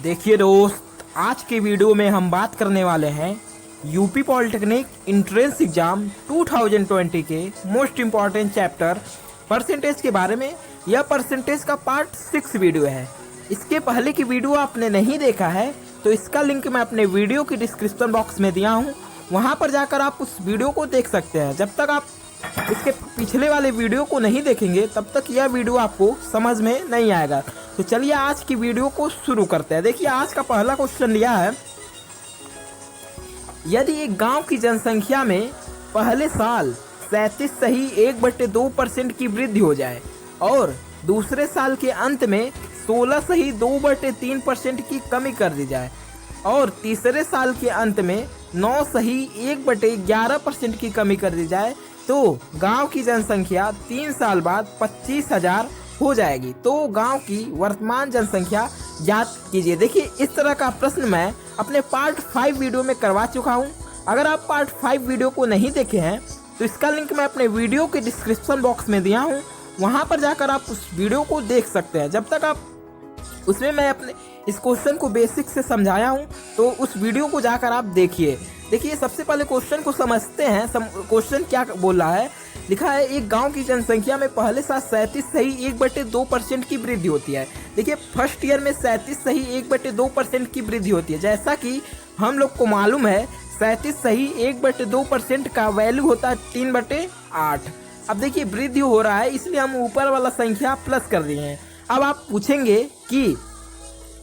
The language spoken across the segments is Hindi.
देखिए दोस्त, आज के वीडियो में हम बात करने वाले हैं यूपी पॉलिटेक्निक इंट्रेंस एग्जाम 2020 के मोस्ट इम्पॉर्टेंट चैप्टर परसेंटेज के बारे में। यह परसेंटेज का पार्ट 6 वीडियो है। इसके पहले की वीडियो आपने नहीं देखा है तो इसका लिंक मैं अपने वीडियो की डिस्क्रिप्शन बॉक्स में दिया हूँ, वहाँ पर जाकर आप उस वीडियो को देख सकते हैं। जब तक आप इसके पिछले वाले वीडियो को नहीं देखेंगे तब तक यह वीडियो आपको समझ में नहीं आएगा। तो चलिए आज की वीडियो को शुरू करते हैं। देखिए आज का पहला क्वेश्चन लिया है, यदि एक गांव की जनसंख्या में पहले साल 37.2% की वृद्धि हो जाए और दूसरे साल के अंत में 16.2% की कमी कर दी जाए और तीसरे साल के अंत में 9.1% की कमी कर दी जाए तो गांव की जनसंख्या 3 साल बाद 25,000 हो जाएगी। तो गांव की वर्तमान जनसंख्या ज्ञात कीजिए। देखिए इस तरह का प्रश्न मैं अपने पार्ट 5 वीडियो में करवा चुका हूं। अगर आप पार्ट 5 वीडियो को नहीं देखे हैं तो इसका लिंक मैं अपने वीडियो के डिस्क्रिप्शन बॉक्स में दिया हूं, वहां पर जाकर आप उस वीडियो को देख सकते हैं। जब तक आप उसमें मैं अपने इस क्वेश्चन को बेसिक से समझाया हूं तो उस वीडियो को जाकर आप देखिए। देखिए सबसे पहले क्वेश्चन को समझते हैं। क्वेश्चन क्या बोल रहा है, लिखा है एक गांव की जनसंख्या में पहले साल 37.1% की वृद्धि होती है। देखिए फर्स्ट ईयर में 37.1% की वृद्धि होती है। जैसा कि हम लोग को मालूम है 37.1% का वैल्यू होता है 3/8। अब देखिए वृद्धि हो रहा है इसलिए हम ऊपर वाला संख्या प्लस कर दिए हैं। अब आप पूछेंगे कि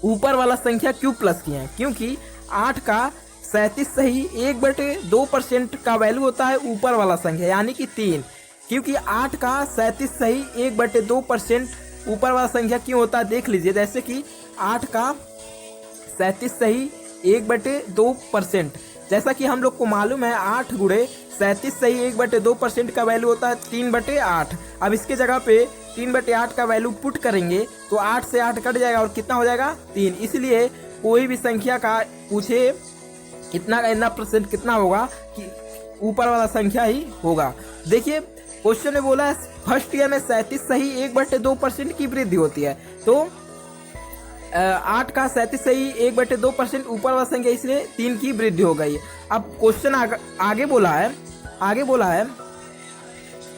ऊपर वाला संख्या क्यों प्लस किए हैं, क्योंकि 8 का 37.1% का वैल्यू होता है ऊपर वाला संख्या यानी कि 3, क्योंकि 8 का 37.1% ऊपर वाला संख्या क्यों होता है देख लीजिए। जैसे कि 8 का 37.1/2%, जैसा कि हम लोग को मालूम है 8 गुणे 37.1/2% का वैल्यू होता है 3/8। अब इसके जगह पे 3/8 का वैल्यू पुट करेंगे तो 8 से 8 कट जाएगा और कितना हो जाएगा 3। इसलिए कोई भी संख्या का पूछे इतना परसेंट कितना होगा कि ऊपर वाला संख्या ही होगा। देखिए क्वेश्चन में बोला है फर्स्ट ईयर में 37.1/2% की वृद्धि होती है तो 8 का 37.1/2% ऊपर वाला संख्या इसलिए 3 की वृद्धि हो गई। अब क्वेश्चन आगे बोला है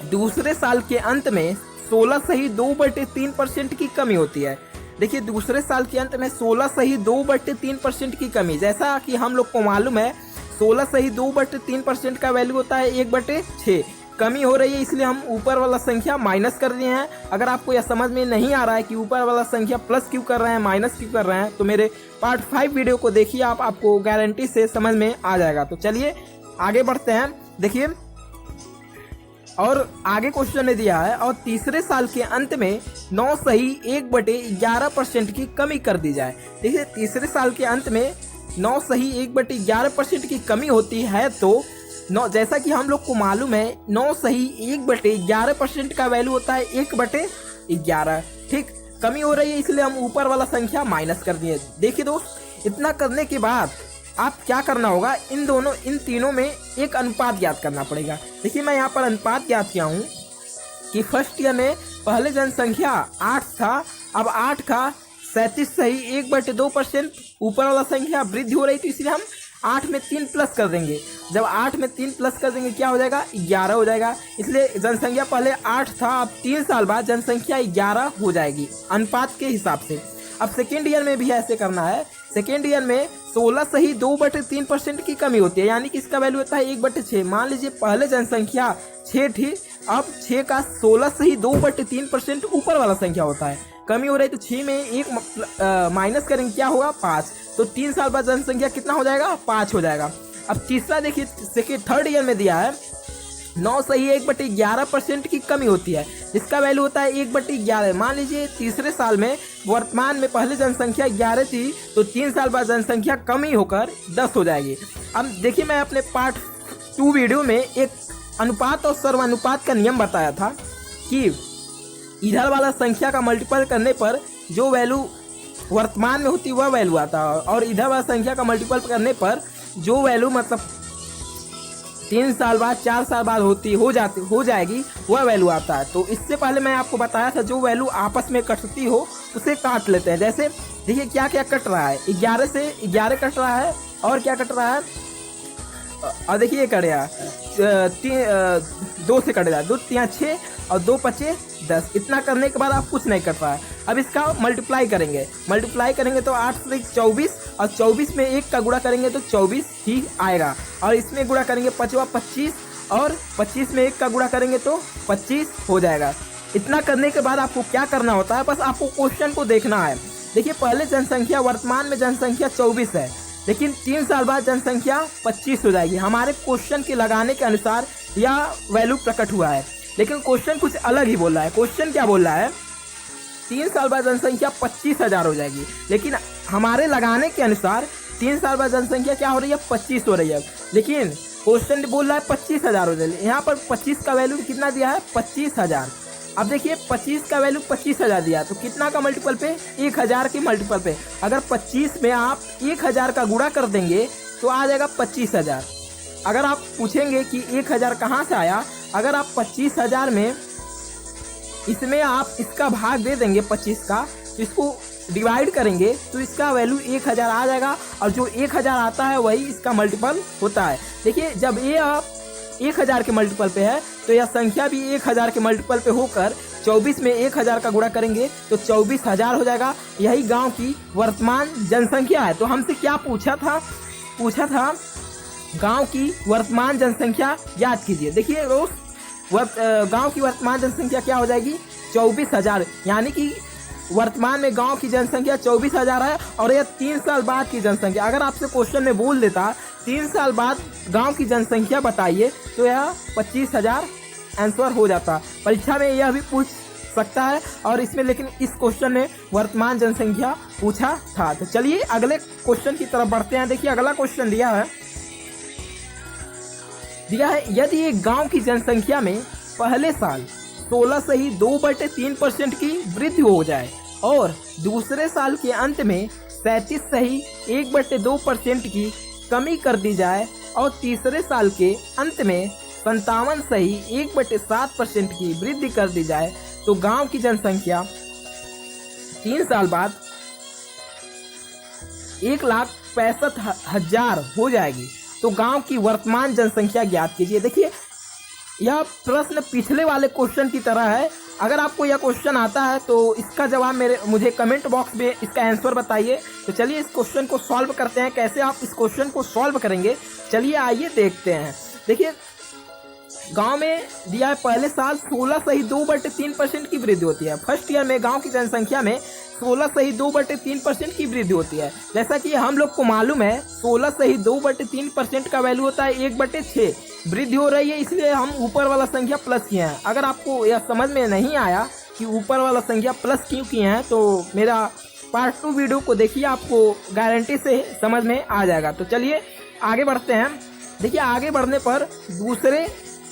दूसरे साल के अंत में 16.2% की कमी होती है। देखिए दूसरे साल के अंत में 16.2% की कमी, जैसा कि हम लोग को मालूम है 16.2% का वैल्यू होता है 1/6। कमी हो रही है इसलिए हम ऊपर वाला संख्या माइनस कर दिए हैं। अगर आपको यह समझ में नहीं आ रहा है कि ऊपर वाला संख्या प्लस क्यों कर रहे हैं माइनस क्यों कर रहे हैं तो मेरे पार्ट 5 वीडियो को देखिए, आपको गारंटी से समझ में आ जाएगा। तो चलिए आगे बढ़ते हैं। देखिए और आगे क्वेश्चन ने दिया है और तीसरे साल के अंत में 9.1/11% की कमी कर दी जाए। देखिए तीसरे साल के अंत में 9.1/11% की कमी होती है तो जैसा कि हम लोग को मालूम है 9.1/11% का वैल्यू होता है 1/11। ठीक, कमी हो रही है इसलिए हम ऊपर वाला संख्या माइनस कर दिए। देखिए दोस्त इतना करने के बाद आप क्या करना होगा, इन तीनों में एक अनुपात ज्ञात करना पड़ेगा। देखिए मैं यहाँ पर अनुपात ज्ञात किया हूँ कि फर्स्ट ईयर में पहले जनसंख्या 8 था, अब 8 का 37.1/2% ऊपर वाला संख्या वृद्धि हो रही थी इसलिए हम 8 में 3 प्लस कर देंगे। जब 8 में 3 प्लस कर देंगे क्या हो जाएगा 11 हो जाएगा। इसलिए जनसंख्या पहले 8 था, अब 3 साल बाद जनसंख्या 11 हो जाएगी अनुपात के हिसाब से। अब सेकेंड ईयर में भी ऐसे करना है। सेकेंड ईयर में 16.2% की कमी होती है यानी कि इसका वैल्यू होता है 1/6। मान लीजिए पहले जनसंख्या 6 थी, अब 6 का 16.2% ऊपर वाला संख्या होता है। कमी हो रही है तो 6 में 1 माइनस करेंगे क्या होगा 5। तो 3 साल बाद जनसंख्या कितना हो जाएगा 5 हो जाएगा। अब तीसरा देखिए थर्ड ईयर में दिया है 9.1/11% की कमी होती है जिसका वैल्यू होता है 1/11। मान लीजिए तीसरे साल में वर्तमान में पहले जनसंख्या 11 थी तो 3 साल बाद जनसंख्या कमी होकर 10 हो जाएगी। अब देखिए मैं अपने पार्ट 2 वीडियो में एक अनुपात और सर्वानुपात का नियम बताया था कि इधर वाला संख्या का मल्टीपल करने पर जो वैल्यू वर्तमान में होती वह वैल्यू आता है और इधर वाला संख्या का मल्टीपल करने पर जो वैल्यू मतलब 3 साल बाद 4 साल बाद हो जाएगी वह वैल्यू आता है। तो इससे पहले मैं आपको बताया था जो वैल्यू आपस में कटती हो उसे काट लेते हैं। जैसे देखिए क्या क्या कट रहा है, 11 से 11 कट रहा है, और क्या कट रहा है, और देखिए ये कट गया 2 से कट गया, 2 3 6 और 2 5 10। इतना करने के बाद आप कुछ नहीं कट रहा है। अब इसका मल्टीप्लाई करेंगे तो 8 से 24, और 24 में 1 का गुणा करेंगे तो 24 ही आएगा, और इसमें गुणा करेंगे 5वां 25, और 25 में 1 का गुणा करेंगे तो 25 हो जाएगा। इतना करने के बाद आपको क्या करना होता है, बस आपको क्वेश्चन को देखना है। देखिए पहले जनसंख्या, वर्तमान में जनसंख्या 24 है, लेकिन 3 साल बाद जनसंख्या 25 हो जाएगी। हमारे क्वेश्चन के लगाने के अनुसार यह वैल्यू प्रकट हुआ है, लेकिन क्वेश्चन कुछ अलग ही बोल रहा है। क्वेश्चन क्या बोल रहा है, 3 साल बाद जनसंख्या 25,000 हो जाएगी, लेकिन हमारे लगाने के अनुसार 3 साल बाद जनसंख्या क्या हो रही है, 25 हो रही है, लेकिन क्वेश्चन बोल रहा है 25,000 हो जाएगी। यहाँ पर 25 का वैल्यू कितना दिया है, 25,000। अब देखिए 25 का वैल्यू 25,000 दिया, तो कितना का मल्टीपल पे, 1000 के मल्टीपल पे। अगर 25 में आप 1000 का गुणा कर देंगे तो आ जाएगा 25,000। अगर आप पूछेंगे कि 1000 कहाँ से आया, अगर आप 25,000 में इसमें आप इसका भाग दे देंगे 25 का, तो इसको डिवाइड करेंगे तो इसका वैल्यू 1000 आ जाएगा, और जो 1000 आता है वही इसका मल्टीपल होता है। देखिए जब ये आप 1000 के मल्टीपल पे है, तो यह संख्या भी 1000 के मल्टीपल पे होकर 24 में 1000 का गुणा करेंगे तो 24,000 हो जाएगा। यही गांव की वर्तमान जनसंख्या है। तो हमसे क्या पूछा था गांव की वर्तमान जनसंख्या याद कीजिए। देखिए गांव की वर्तमान जनसंख्या क्या हो जाएगी, 24,000, यानी कि वर्तमान में गांव की जनसंख्या 24,000 है, और यह 3 साल बाद की जनसंख्या। अगर आपसे क्वेश्चन में बोल देता 3 साल बाद गांव की जनसंख्या बताइए, तो यह 25,000 आंसर हो जाता। परीक्षा में यह भी पूछ सकता है, और इसमें लेकिन इस क्वेश्चन में वर्तमान जनसंख्या पूछा था। तो चलिए अगले क्वेश्चन की तरफ बढ़ते हैं। देखिए अगला क्वेश्चन दिया है यदि एक गांव की जनसंख्या में पहले साल 16 से ही 2/3% की वृद्धि हो जाए, और दूसरे साल के अंत में 37 से ही 1/2% की कमी कर दी जाए, और तीसरे साल के अंत में 57 से ही 1/7% की वृद्धि कर दी जाए, तो गांव की जनसंख्या 3 साल बाद 1,65,000 हो जाएगी। तो गांव की वर्तमान जनसंख्या ज्ञात कीजिए। देखिए यह प्रश्न पिछले वाले क्वेश्चन की तरह है। अगर आपको यह क्वेश्चन आता है तो इसका जवाब मुझे कमेंट बॉक्स में इसका आंसर बताइए। तो चलिए इस क्वेश्चन को सॉल्व करते हैं। कैसे आप इस क्वेश्चन को सॉल्व करेंगे, चलिए आइए देखते हैं। देखिए गांव में दिया है पहले साल 16 से ही 2/3% की वृद्धि होती है। फर्स्ट ईयर में गांव की जनसंख्या में 16 से ही 2/3% की वृद्धि होती है। जैसा कि हम लोग को मालूम है 16 से ही 2/3% का वैल्यू होता है 1/6। वृद्धि हो रही है इसलिए हम ऊपर वाला संख्या प्लस किए हैं। अगर आपको यह समझ में नहीं आया कि ऊपर वाला संख्या प्लस क्यों किए हैं, तो मेरा पार्ट 2 वीडियो को देखिए, आपको गारंटी से समझ में आ जाएगा। तो चलिए आगे बढ़ते हैं। देखिए आगे बढ़ने पर दूसरे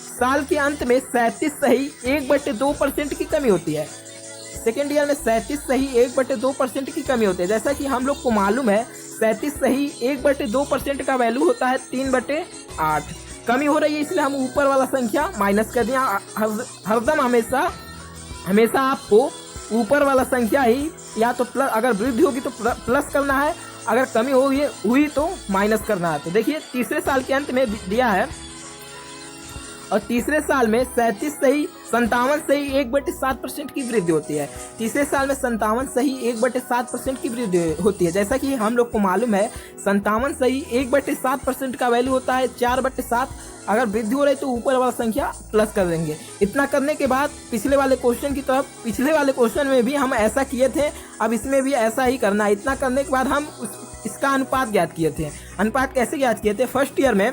साल के अंत में 37 से ही 1/2% की कमी होती है। सेकेंड ईयर में 37 से ही 1/2% की कमी होती है। जैसा कि हम लोग को मालूम है 37 से ही 1/2% का वैल्यू होता है 3/8। कमी हो रही है इसलिए हम ऊपर वाला संख्या माइनस कर दिया। हरदम हमेशा आपको ऊपर वाला संख्या ही या तो प्लस, अगर वृद्धि होगी तो प्लस करना है, अगर कमी हुई तो माइनस करना है। तो देखिए तीसरे साल के अंत में दिया है, और तीसरे साल में 37 से ही 57 से ही 1/7% की वृद्धि होती है। तीसरे साल में 57 से ही 1/7% की वृद्धि होती है। जैसा कि हम लोग को मालूम है 57 से ही 1/7% का वैल्यू होता है 4/7। अगर वृद्धि हो रही तो ऊपर वाला संख्या प्लस कर देंगे। इतना करने के बाद पिछले वाले क्वेश्चन की तरफ, पिछले वाले क्वेश्चन में भी हम ऐसा किए थे, अब इसमें भी ऐसा ही करना है। इतना करने के बाद हम इसका अनुपात ज्ञात किए थे। अनुपात कैसे ज्ञात किए थे, फर्स्ट ईयर में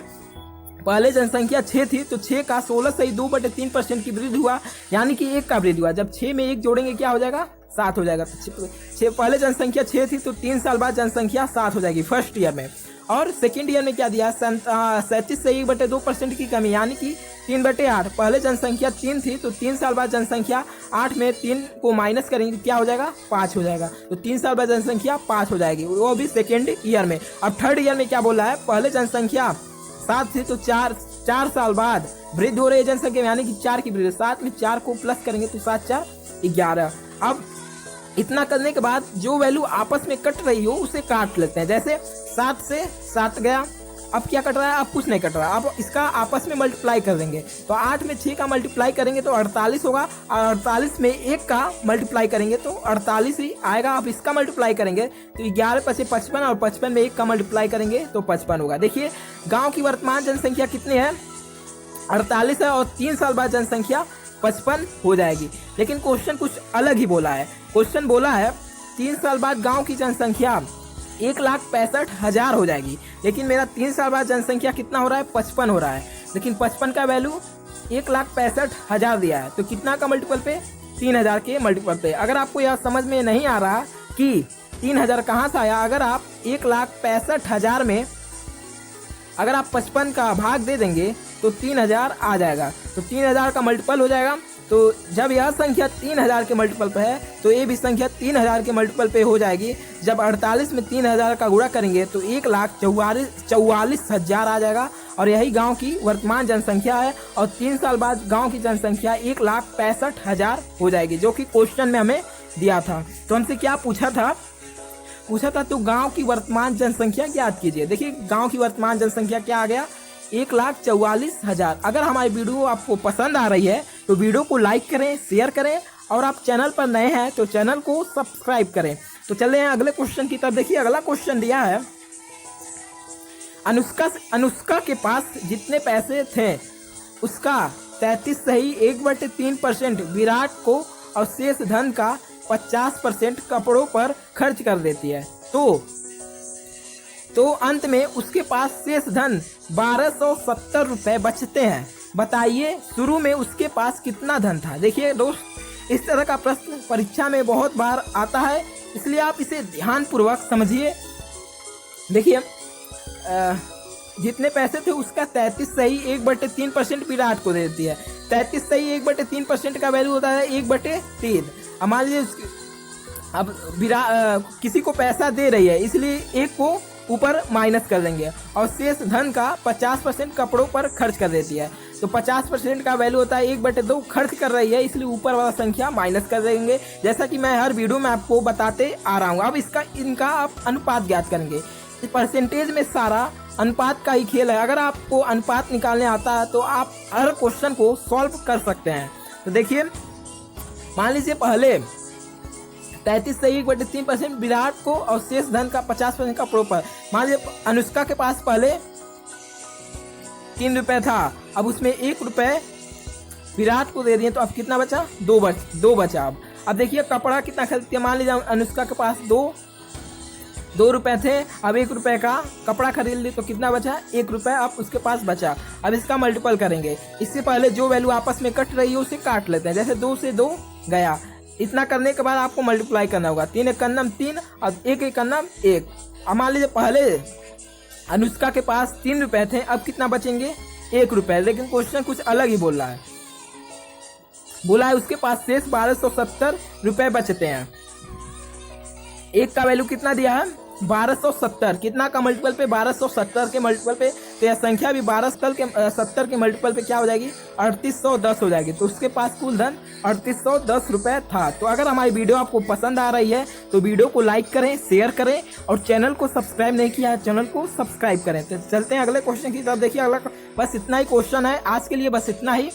पहले जनसंख्या 6 थी, तो 6 का 16 से ही 2/3% की वृद्धि हुआ, यानी कि 1 का वृद्धि हुआ। जब 6 में 1 जोड़ेंगे क्या हो जाएगा, 7 हो जाएगा। तो पहले जनसंख्या 6 थी, तो 3 साल बाद जनसंख्या 7 हो जाएगी फर्स्ट ईयर में। और सेकेंड ईयर में क्या दिया, 37 से 1/2% की कमी, यानी कि 3/8। पहले जनसंख्या 3 थी, तो 3 साल बाद जनसंख्या 8 में 3 को माइनस करेंगे क्या हो जाएगा, 5 हो जाएगा। तो 3 साल बाद जनसंख्या 5 हो जाएगी, वो भी सेकेंड ईयर में। अब थर्ड ईयर में क्या बोला है, पहले जनसंख्या 7 थी, तो 4 साल बाद वृद्धि हो रही है जनसंख्या में, यानी कि 4 की वृद्धि। 7 में 4 को प्लस करेंगे तो 7 4 11। अब इतना करने के बाद जो वैल्यू आपस में कट रही हो उसे काट लेते हैं। जैसे 7 से 7 गया, अब क्या कट रहा है, अब कुछ नहीं कट रहा है, अब इसका आपस में मल्टीप्लाई कर देंगे। तो 8 में 6 का मल्टीप्लाई करेंगे तो 48 होगा, और 48 में 1 का मल्टीप्लाई करेंगे तो 48 ही आएगा। अब इसका मल्टीप्लाई करेंगे तो 11 पचे 55, और 55 में 1 का मल्टीप्लाई करेंगे तो 55 होगा। देखिए गाँव की वर्तमान जनसंख्या कितनी है, 48 है, और 3 साल बाद जनसंख्या 55 हो जाएगी। लेकिन क्वेश्चन कुछ अलग ही बोला है। क्वेश्चन बोला है 3 साल बाद गांव की जनसंख्या 1,65,000 हो जाएगी, लेकिन मेरा 3 साल बाद जनसंख्या कितना हो रहा है, 55 हो रहा है। लेकिन 55 का वैल्यू 1,65,000 दिया है, तो कितना का मल्टीपल पे, 3000 के मल्टीपल पे। अगर आपको यह समझ में नहीं आ रहा कि 3000 कहाँ से आया, अगर आप 1,65,000 में अगर आप 55 का भाग दे देंगे तो 3000 आ जाएगा, तो 3000 का मल्टीपल हो जाएगा। तो जब यह संख्या 3000 के मल्टीपल पे है तो ये भी संख्या 3000 के मल्टीपल पे हो जाएगी। जब 48 में 3000 का गुणा करेंगे तो 1,44,000 आ जाएगा, और यही गांव की वर्तमान जनसंख्या है। और 3 साल बाद गांव की जनसंख्या 1,65,000 हो जाएगी, जो कि क्वेश्चन में हमें दिया था। तो हमसे क्या पूछा था तो गांव की वर्तमान जनसंख्या ज्ञात कीजिए। देखिए गांव की वर्तमान जनसंख्या क्या आ गया, 1,44,000। अगर हमारी वीडियो आपको पसंद आ रही है तो वीडियो को लाइक करें, शेयर करें, और आप चैनल पर नए हैं तो चैनल को सब्सक्राइब करें। तो चले हैं अगले क्वेश्चन की तरफ। देखिए अगला क्वेश्चन दिया है, अनुष्का के पास जितने पैसे थे उसका 33 सही 1/3% विराट को, और शेष धन का 50% कपड़ों पर खर्च कर देती है। तो अंत में उसके पास शेष धन 1270 रुपए बचते हैं। बताइए शुरू में उसके पास कितना धन था। देखिए दोस्त, इस तरह का प्रश्न परीक्षा में बहुत बार आता है, इसलिए आप इसे ध्यानपूर्वक समझिए। देखिए जितने पैसे थे उसका 33 सही 1/3% विराट को दे देती है। 33 सही 1/3% का वैल्यू होता है 1/3। अब मान लीजिए अब किसी को पैसा दे रही है, इसलिए 1 को ऊपर माइनस कर देंगे, और शेष धन का 50% कपड़ों पर खर्च कर देती है। तो 50% का वैल्यू होता है 1/2 खर्च कर रही है, इसलिए ऊपर वाला संख्या माइनस कर देंगे, जैसा कि मैं हर वीडियो में आपको बताते आ रहा हूँ। अब इनका आप अनुपात ज्ञात करेंगे। इस परसेंटेज में सारा अनुपात का ही खेल है। अगर आपको अनुपात निकालने आता है तो आप हर क्वेश्चन को सॉल्व कर सकते हैं। तो देखिए मान लीजिए पहले 33 से 1/3% विराट को, और शेष धन का 50% कपड़ों पर। मान लीजिए अनुष्का के पास पहले 3 रुपए था, अब उसमें 1 रुपए विराट को दे दिए, तो अब कितना बचा, 2 बचा। अब देखिए कपड़ा कितना खरीदती है। मान लीजिए अनुष्का के पास 2 रुपए थे, अब 1 रुपए का कपड़ा खरीद ली, तो कितना बचा, 1 रुपए अब उसके पास बचा। अब इसका मल्टीपल करेंगे। इससे पहले जो वैल्यू आपस में कट रही है उसे काट लेते हैं। जैसे 2 से 2 गया, इतना करने के बाद आपको मल्टीप्लाई करना होगा। 3 एक कन्नम 3 और 1 एक कन्नम 1। अब मान लीजिए पहले अनुष्का के पास 3 रुपए थे, अब कितना बचेंगे, 1 रुपए। लेकिन क्वेश्चन कुछ अलग ही बोल रहा है। बोला है उसके पास शेष 1270 रुपए बचते हैं। 1 का वैल्यू कितना दिया है, 1270। कितना का मल्टीपल पे, 1270 के मल्टीपल पे। तो यह संख्या भी 1270 के मल्टीपल पे क्या हो जाएगी, 3810 हो जाएगी। तो उसके पास कुल धन 3810 रुपए था। तो अगर हमारी वीडियो आपको पसंद आ रही है तो वीडियो को लाइक करें, शेयर करें, और चैनल को सब्सक्राइब नहीं किया है चैनल को सब्सक्राइब करें। तो चलते हैं अगले क्वेश्चन की तरफ। देखिए अगला बस इतना ही क्वेश्चन है आज के लिए, बस इतना ही।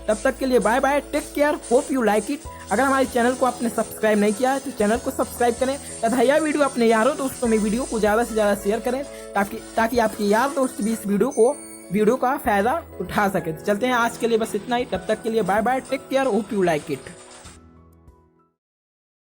तब तक के लिए bye bye, take care, hope you like it. अगर हमारे चैनल को आपने सब्सक्राइब नहीं किया है तो चैनल को सब्सक्राइब करें, तथा यह वीडियो अपने यारों दोस्तों में वीडियो को ज़्यादा से ज़्यादा शेयर करें, ताकि आपके यार दोस्त भी इस वीडियो का फायदा उठा सके। चलते हैं आज के लिए बस इतना ही। तब तक के लिए bye bye, take care, hope you like it.